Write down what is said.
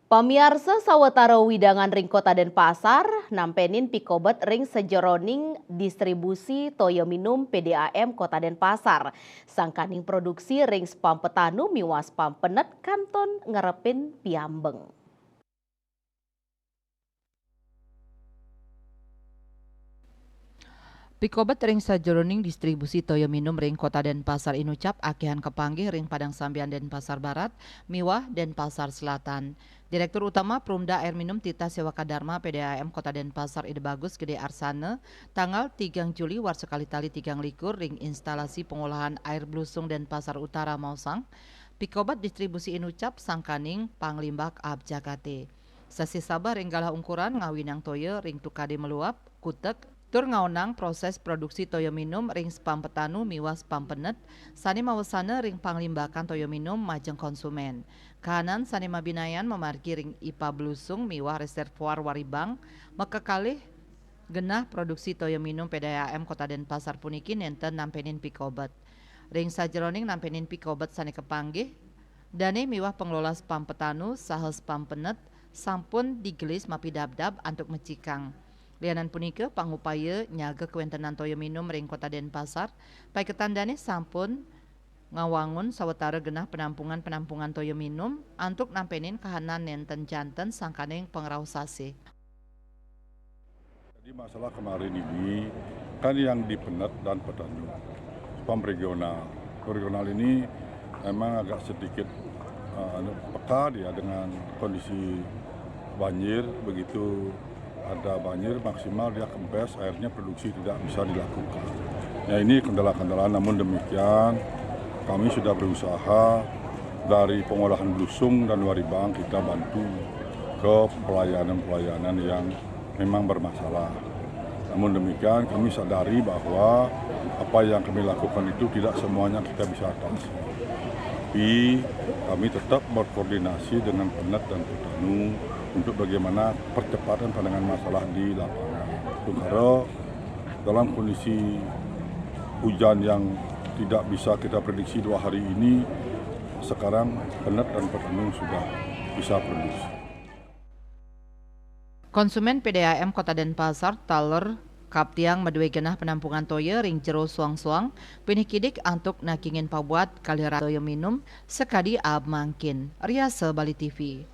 Pamiarsa sawetara widangan ring Kota Denpasar nampenin pikobet ring sejeroning distribusi toyo minum PDAM Kota Denpasar. Sangkaning produksi ring spam petanu miwas spam penet kanton ngerepin piambeng. Pikobet ring sajeroning distribusi toyo minum ring Kota Denpasar inucap akehan kepanggih ring Padang Sambian Denpasar Barat, Miwah Denpasar Selatan. Direktur Utama Perumda Air Minum Tita Sewaka Dharma PDAM Kota Denpasar Ide Bagus Gede Arsana tanggal 3 Juli war sekali tali 3 likur ring instalasi pengolahan air blusung Denpasar Utara Mausang. Pikobet distribusi inucap sangkaning panglimbak ab Jakate. Sasi sabar ring galah ukuran ngawinang toyo ring tukade meluap kutek tur ngaonang proses produksi toyo minum ring spam petanu miwas spam penet sani mawasana ring panglimbakan toyo minum majeng konsumen. Kahanan sani mabinayan memargi ring IPA blusung miwah reservoir waribang mekekalih genah produksi toyo minum PDAM Kota Denpasar puniki nenten nampenin pikobet. Ring sajeroning nampenin pikobet sani kepanggih dane miwah pengelola spam petanu saha spam penet sampun digelis mapidabdab antuk mecikang. Lianan punika pangupaya nyaga kewentenan toyo minum ring Kota Denpasar paiketandane sampun ngawangun sawetara genah penampungan toyo minum antuk nampenin kahanan nenten janten sangkaneng pengraosase. Jadi masalah kemarin ini kan yang di Penet dan Petani spam regional. Regional ini memang agak sedikit peka dia dengan kondisi banjir, begitu ada banjir maksimal dia kempes, airnya produksi tidak bisa dilakukan. Ya ini kendala-kendala, namun demikian kami sudah berusaha dari pengolahan blusung dan waribang kita bantu ke pelayanan-pelayanan yang memang bermasalah. Namun demikian kami sadari bahwa apa yang kami lakukan itu tidak semuanya kita bisa atasi. Tapi kami tetap berkoordinasi dengan Penet dan Petanu untuk bagaimana percepatan penanganan masalah di lapangan. Karena dalam kondisi hujan yang tidak bisa kita prediksi 2 hari ini, sekarang Penet dan Petanu sudah bisa produksi. Konsumen PDAM Kota Denpasar taler kaptiang madue genah penampungan toyo ring jero suang-suang pinikidik antuk nakingin pabuat kalihara toyo minum sekadi ab mangkin. Riasa Bali TV.